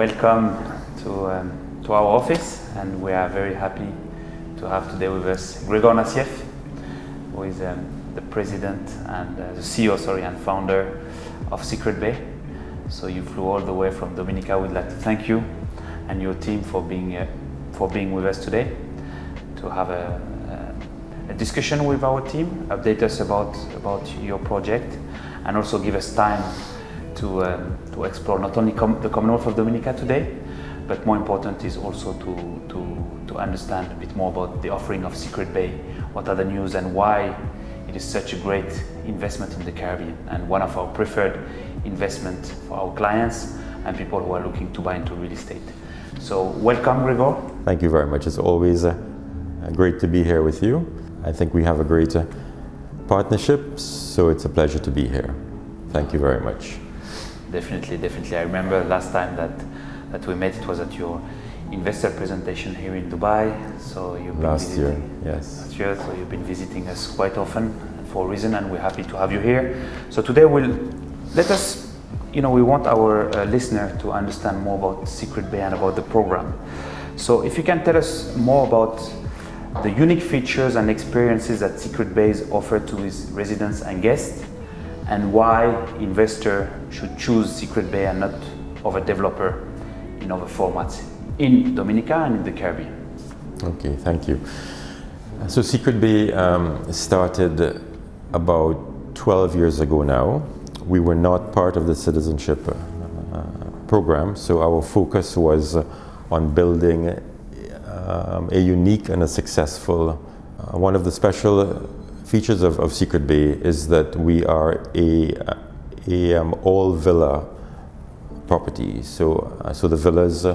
welcome to our office, and we are very happy to have today with us Gregor Nassief, who is the president and the CEO, and founder of Secret Bay. So you flew all the way from Dominica. We'd like to thank you and your team for being with us today to have a discussion with our team, update us about your project, and also give us time to explore not only the Commonwealth of Dominica today, but more important is also to understand a bit more about the offering of Secret Bay, what are the news and why it is such a great investment in the Caribbean and one of our preferred investment for our clients and people who are looking to buy into real estate. So welcome, Gregor. Thank you very much. It's always great to be here with you. I think we have a great partnership, so it's a pleasure to be here. Thank you very much. Definitely. I remember last time that we met, it was at your investor presentation here in Dubai. So you've been Last year, so you've been visiting us quite often for a reason, and we're happy to have you here. So today we want our listener to understand more about Secret Bay and about the program. So if you can tell us more about the unique features and experiences that Secret Bay offer to its residents and guests, and why investor should choose Secret Bay and not other developer in other formats in Dominica and in the Caribbean. Okay, thank you. So Secret Bay started about 12 years ago now. We were not part of the citizenship program, so our focus was on building a unique and a successful. One of the special features of Secret Bay is that we are a all villa property. So the villas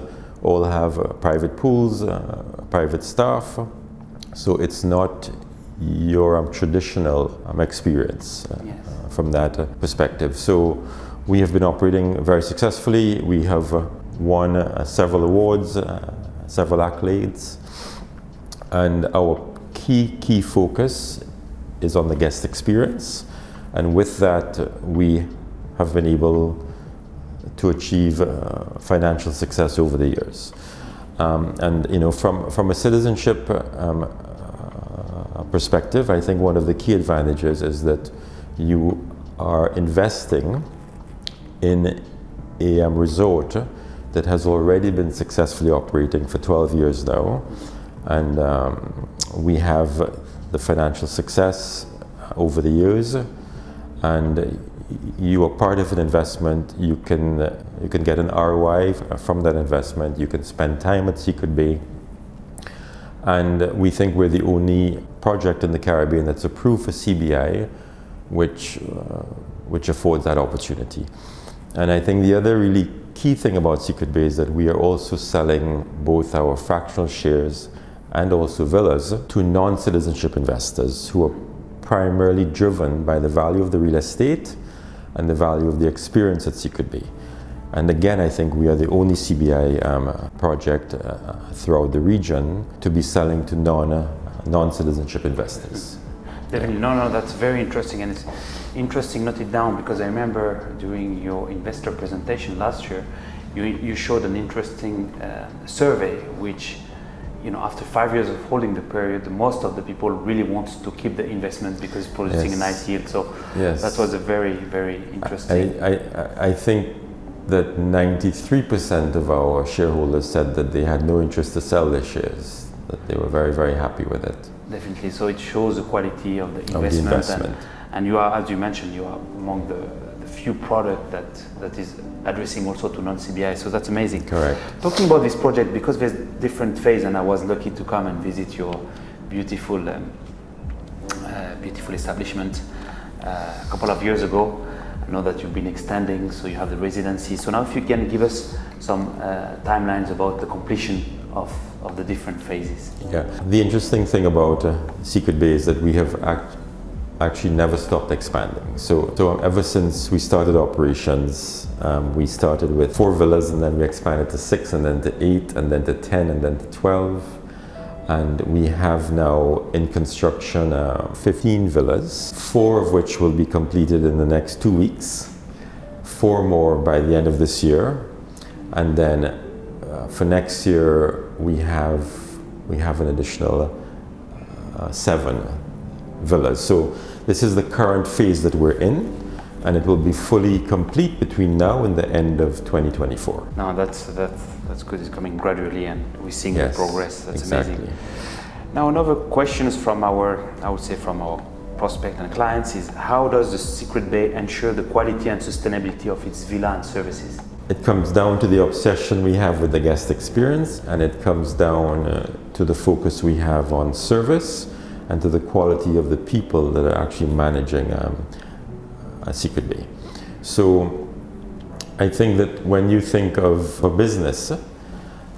all have private pools, private staff. So it's not your traditional experience from that perspective. So we have been operating very successfully. We have won several awards, several accolades, and our key focus is on the guest experience, and with that we have been able to achieve financial success over the years. And from a citizenship perspective, I think one of the key advantages is that you are investing in a resort that has already been successfully operating for 12 years now, and we have the financial success over the years, and you are part of an investment. You can get an ROI from that investment. You can spend time at Secret Bay, and we think we're the only project in the Caribbean that's approved for CBI, which affords that opportunity. And I think the other really key thing about Secret Bay is that we are also selling both our fractional shares and also villas to non-citizenship investors who are primarily driven by the value of the real estate and the value of the experience at Secret Bay. And again, I think we are the only CBI project throughout the region to be selling to non-citizenship investors. Definitely, no, that's very interesting, and it's interesting, note it down, because I remember during your investor presentation last year, you showed an interesting survey, which, after 5 years of holding the period, most of the people really want to keep the investment because it's producing a nice yield. So that was a very, very interesting. I think that 93% of our shareholders said that they had no interest to sell their shares, that they were very, very happy with it. Definitely. So it shows the quality of the investment. And you are, as you mentioned, you are among the few product that is addressing also to non-CBI. So that's amazing. Correct. Talking about this project, because there's different phase, and I was lucky to come and visit your beautiful establishment a couple of years ago. I know that you've been extending, so you have the residency. So now if you can give us some timelines about the completion of the different phases. Yeah, the interesting thing about Secret Bay is that we have actually never stopped expanding. So ever since we started operations, we started with 4 villas, and then we expanded to 6, and then to 8, and then to 10, and then to 12. And we have now in construction 15 villas, 4 of which will be completed in the next 2 weeks, 4 more by the end of this year. And then for next year, we have an additional 7 villas. So this is the current phase that we're in, and it will be fully complete between now and the end of 2024. No, that's good. It's coming gradually, and we're seeing the progress. That's exactly. amazing. Now, another question is from our prospect and clients is, how does the Secret Bay ensure the quality and sustainability of its villa and services? It comes down to the obsession we have with the guest experience, and it comes down to the focus we have on service and to the quality of the people that are actually managing a Secret Bay. So I think that when you think of a business,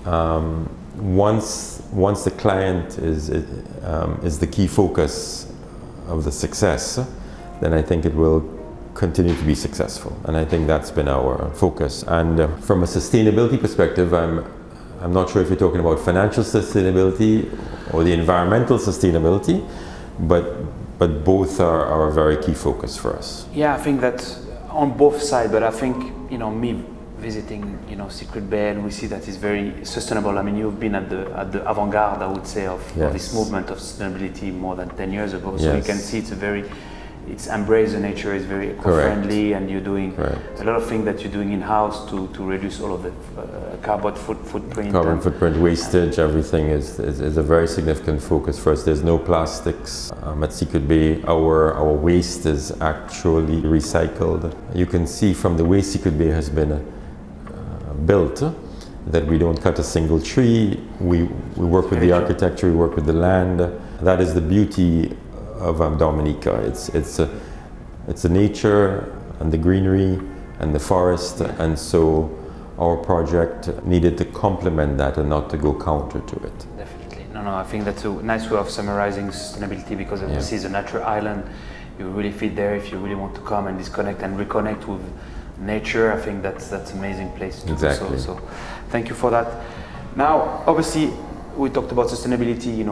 once the client is the key focus of the success, then I think it will continue to be successful. And I think that's been our focus. And from a sustainability perspective, I'm not sure if you're talking about financial sustainability or the environmental sustainability, but both are a very key focus for us. Yeah, I think that's on both sides, but I think, me visiting, Secret Bay, and we see that it's very sustainable. I mean, you've been at the avant-garde, I would say, of this movement of sustainability more than 10 years ago. So you can see it's embraced the nature, is very eco-friendly, and you're doing a lot of things that you're doing in-house to reduce all of the carbon footprint. Carbon footprint, wastage, everything is a very significant focus for us. There's no plastics at Secret Bay. Our waste is actually recycled. You can see from the way Secret Bay has been built that we don't cut a single tree. We work with the architecture, we work with the land. That is the beauty of Dominica. It's the nature and the greenery and the forest, and so our project needed to complement that and not to go counter to it. Definitely. No, I think that's a nice way of summarizing sustainability, because this is a natural island. You really fit there if you really want to come and disconnect and reconnect with nature. I think that's an amazing place to exactly. do so. So thank you for that. Now, obviously, we talked about sustainability,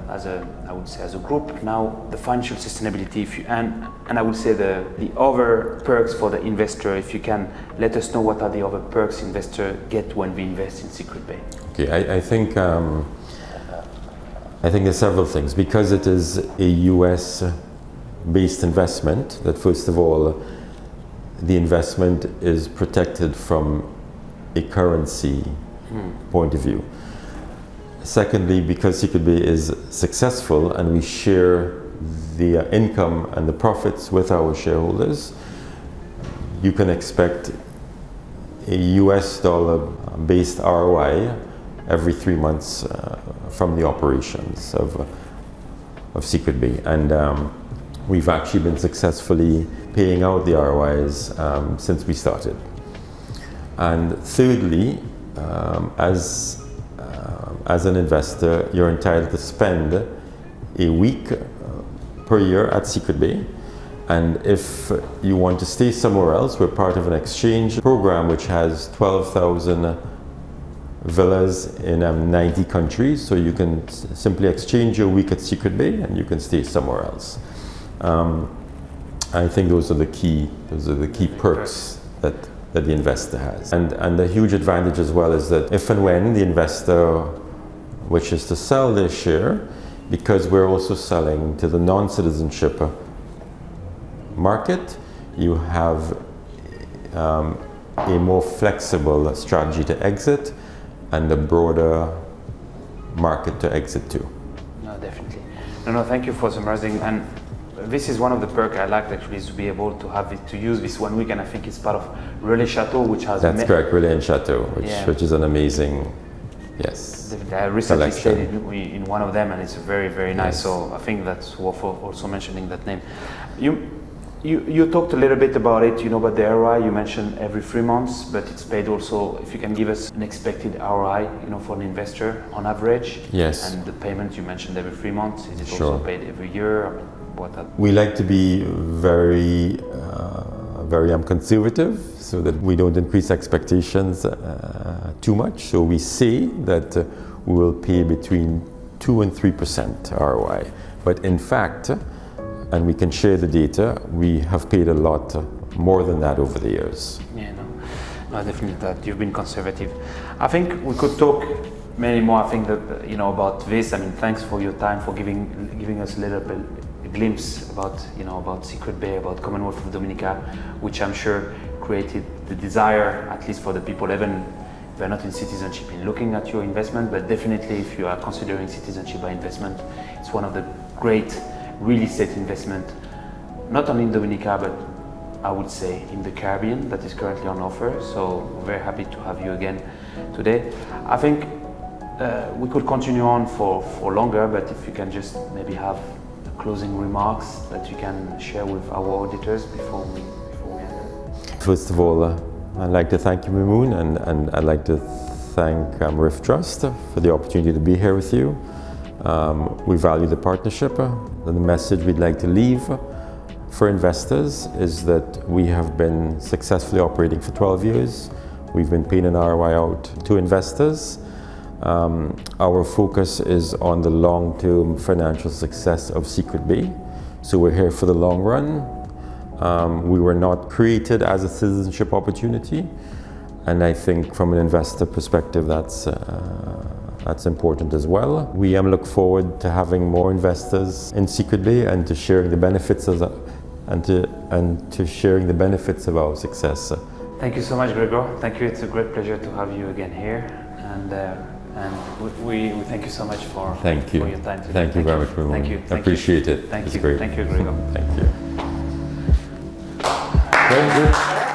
as a group. Now, the financial sustainability, and I would say the other perks for the investor. If you can let us know what are the other perks investor get when we invest in Secret Bay. Okay, I think there's several things, because it is a US-based investment. That first of all, the investment is protected from a currency point of view. Secondly, because Secret Bay is successful and we share the income and the profits with our shareholders, you can expect a US dollar-based ROI every 3 months from the operations of Secret Bay. And we've actually been successfully paying out the ROIs since we started. And thirdly, as an investor, you're entitled to spend a week per year at Secret Bay. And if you want to stay somewhere else, we're part of an exchange program which has 12,000 villas in 90 countries. So you can simply exchange your week at Secret Bay and you can stay somewhere else. I think those are the key perks that the investor has. And the huge advantage as well is that if and when the investor wishes to sell their share, because we're also selling to the non-citizenship market, you have a more flexible strategy to exit and a broader market to exit to. No, definitely. No, thank you for summarizing. And this is one of the perks I liked, actually, is to be able to have it, to use this 1 week, and I think it's part of Relais Chateau, which has... That's correct, Relais and Chateau, which is an amazing, I recently stayed in one of them, and it's very, very nice. So I think that's worth also mentioning that name. You talked a little bit about it, about the ROI. You mentioned every 3 months, but it's paid also. If you can give us an expected ROI, for an investor on average. Yes. And the payment you mentioned every 3 months, is it also paid every year? We like to be very conservative, so that we don't increase expectations too much. So we say that we will pay between 2 and 3% ROI. But in fact, and we can share the data, we have paid a lot more than that over the years. Yeah, Definitely that you've been conservative. I think we could talk many more. I think that about this. I mean, thanks for your time, for giving us a little bit a glimpse about about Secret Bay, about Commonwealth of Dominica, which I'm sure created the desire, at least for the people, even if they're not in citizenship, in looking at your investment. But definitely, if you are considering citizenship by investment, it's one of the great real estate investment, not only in Dominica, but I would say in the Caribbean, that is currently on offer. So very happy to have you again today. I think we could continue on for longer, but if you can just maybe have closing remarks that you can share with our auditors before we end. First of all, I'd like to thank you, Mimoun, and I'd like to thank RIF Trust for the opportunity to be here with you. We value the partnership. The message we'd like to leave for investors is that we have been successfully operating for 12 years. We've been paying an ROI out to investors. Our focus is on the long-term financial success of Secret Bay. So we're here for the long run. We were not created as a citizenship opportunity. And I think from an investor perspective, that's important as well. We look forward to having more investors in Secret Bay and to sharing the benefits of sharing the benefits of our success. Thank you so much, Gregor. Thank you. It's a great pleasure to have you again here, and we thank you so much for your time today. Thank you very much, Mimoun. Thank you. Appreciate it. Thank it's you. Great. Thank you, Gregor. Thank you. Very good.